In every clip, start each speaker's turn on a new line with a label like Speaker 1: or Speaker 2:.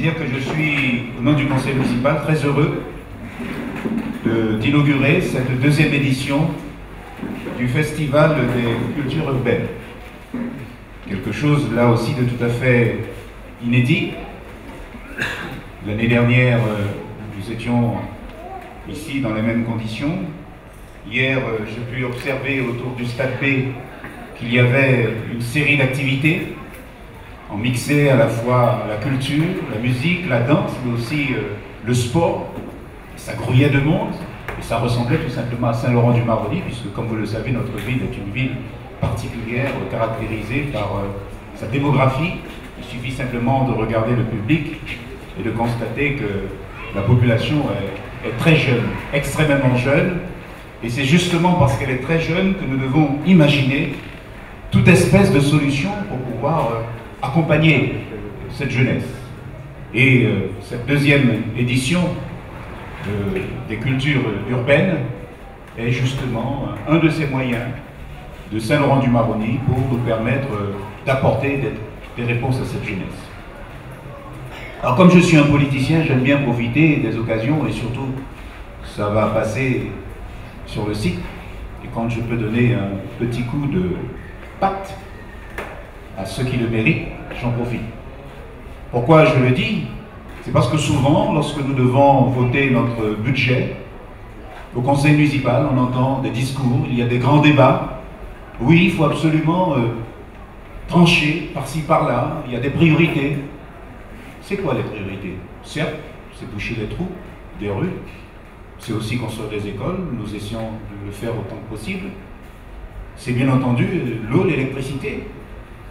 Speaker 1: dire que je suis, au nom du conseil municipal, très heureux d'inaugurer cette deuxième édition du Festival des cultures urbaines. Quelque chose, là aussi, de tout à fait inédit. L'année dernière, nous étions ici dans les mêmes conditions. Hier, j'ai pu observer autour du Stade B qu'il y avait une série d'activités en mixé à la fois la culture, la musique, la danse, mais aussi le sport. Ça grouillait de monde et ça ressemblait tout simplement à Saint-Laurent-du-Maroni, puisque, comme vous le savez, notre ville est une ville particulière, caractérisée par sa démographie. Il suffit simplement de regarder le public et de constater que la population est très jeune, extrêmement jeune. Et c'est justement parce qu'elle est très jeune que nous devons imaginer toute espèce de solution pour pouvoir accompagner cette jeunesse. Et cette deuxième édition des cultures urbaines est justement un de ces moyens de Saint-Laurent-du-Maroni pour nous permettre d'apporter des réponses à cette jeunesse. Alors, comme je suis un politicien, j'aime bien profiter des occasions, et surtout, ça va passer sur le site, et quand je peux donner un petit coup de patte à ceux qui le méritent, j'en profite. Pourquoi je le dis? C'est parce que souvent, lorsque nous devons voter notre budget, au conseil municipal, on entend des discours, il y a des grands débats. Oui, il faut absolument trancher par-ci, par-là, il y a des priorités. C'est quoi les priorités? Certes, c'est boucher les trous des rues, c'est aussi construire des écoles, nous essayons de le faire autant que possible. C'est bien entendu l'eau, l'électricité.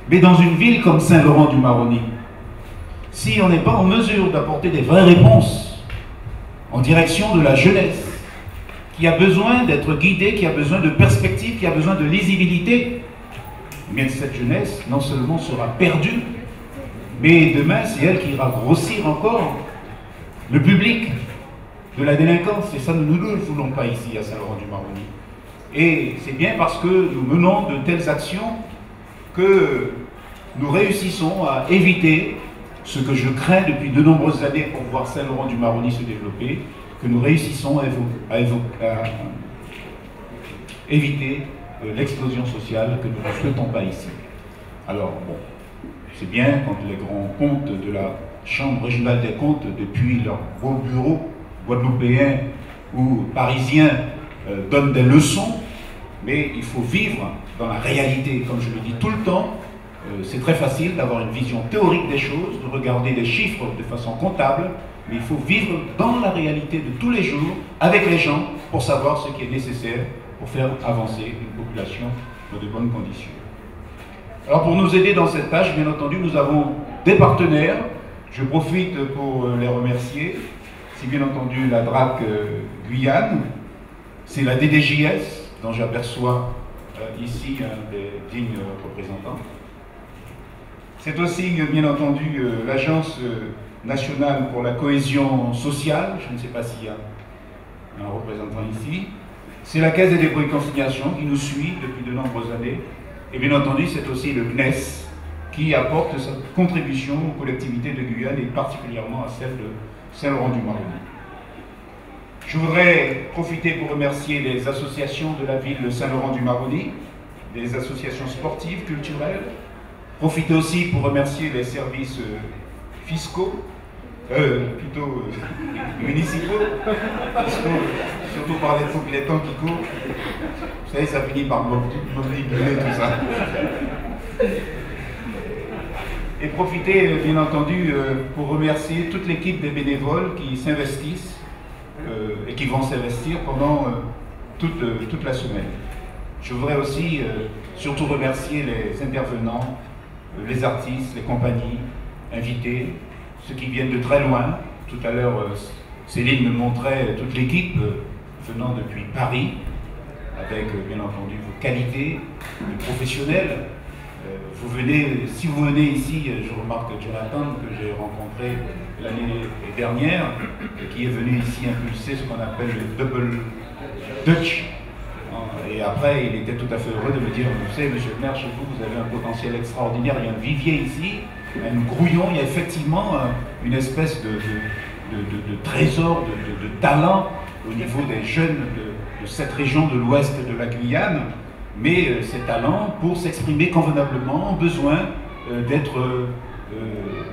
Speaker 1: Mais dans une ville comme Saint-Laurent-du-Maroni, si on n'est pas en mesure d'apporter des vraies réponses en direction de la jeunesse, qui a besoin d'être guidée, qui a besoin de perspective, qui a besoin de lisibilité, eh bien cette jeunesse non seulement sera perdue, mais demain c'est elle qui ira grossir encore le public de la délinquance. Et ça, nous ne le voulons pas ici à Saint-Laurent-du-Maroni. Et c'est bien parce que nous menons de telles actions que nous réussissons à éviter ce que je crains depuis de nombreuses années pour voir Saint-Laurent-du-Maroni se développer, que nous réussissons à éviter l'explosion sociale que nous ne souhaitons pas ici. Alors, bon, c'est bien quand les grands comptes de la Chambre régionale des comptes, depuis leurs beaux bureaux guadeloupéens ou parisiens, donnent des leçons, mais il faut vivre dans la réalité. Comme je le dis tout le temps, c'est très facile d'avoir une vision théorique des choses, de regarder les chiffres de façon comptable, mais il faut vivre dans la réalité de tous les jours, avec les gens, pour savoir ce qui est nécessaire pour faire avancer une population dans de bonnes conditions. Alors, pour nous aider dans cette tâche, bien entendu, nous avons des partenaires. Je profite pour les remercier. C'est bien entendu la DRAC Guyane, c'est la DDJS, dont j'aperçois ici un des dignes représentants. C'est aussi, bien entendu, l'Agence nationale pour la cohésion sociale, je ne sais pas s'il y a un représentant ici. C'est la Caisse des dépôts et consignations qui nous suit depuis de nombreuses années. Et bien entendu, c'est aussi le CNES qui apporte sa contribution aux collectivités de Guyane et particulièrement à celle de Saint-Laurent-du-Maroni. Je voudrais profiter pour remercier les associations de la ville de Saint-Laurent-du-Maroni, des associations sportives, culturelles. Profiter aussi pour remercier les services fiscaux, municipaux, surtout par les temps qui courent. Vous savez, ça finit par mobiliser tout ça. Et profiter, bien entendu, pour remercier toute l'équipe des bénévoles qui s'investissent et qui vont s'investir pendant toute la semaine. Je voudrais aussi surtout remercier les intervenants, les artistes, les compagnies, invités, ceux qui viennent de très loin. Tout à l'heure, Céline me montrait toute l'équipe venant depuis Paris, avec bien entendu vos qualités de professionnels. Si vous venez ici, je remarque Jonathan, que j'ai rencontré l'année dernière, qui est venu ici impulser ce qu'on appelle le Double Dutch, Et après, il était tout à fait heureux de me dire, vous savez, monsieur le maire, chez vous, vous avez un potentiel extraordinaire, il y a un vivier ici, un grouillon, il y a effectivement une espèce de trésor, de talent au niveau des jeunes de cette région de l'ouest de la Guyane, mais ces talents, pour s'exprimer convenablement, ont besoin d'être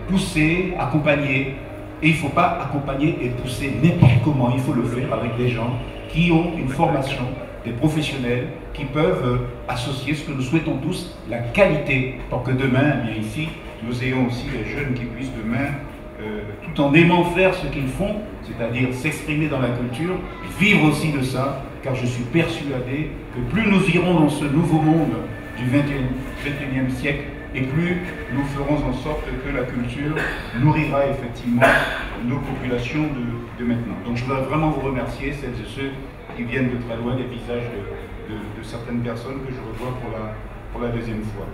Speaker 1: poussés, accompagnés. Et il ne faut pas accompagner et pousser n'importe comment, il faut le faire avec des gens qui ont une formation, des professionnels qui peuvent associer ce que nous souhaitons tous, la qualité, pour que demain, eh bien ici, nous ayons aussi des jeunes qui puissent demain, tout en aimant faire ce qu'ils font, c'est-à-dire s'exprimer dans la culture, vivre aussi de ça, car je suis persuadé que plus nous irons dans ce nouveau monde du XXIe siècle, et plus nous ferons en sorte que la culture nourrira effectivement nos populations de maintenant. Donc je voudrais vraiment vous remercier, celles et ceux qui viennent de très loin, des visages de certaines personnes que je revois pour la deuxième fois.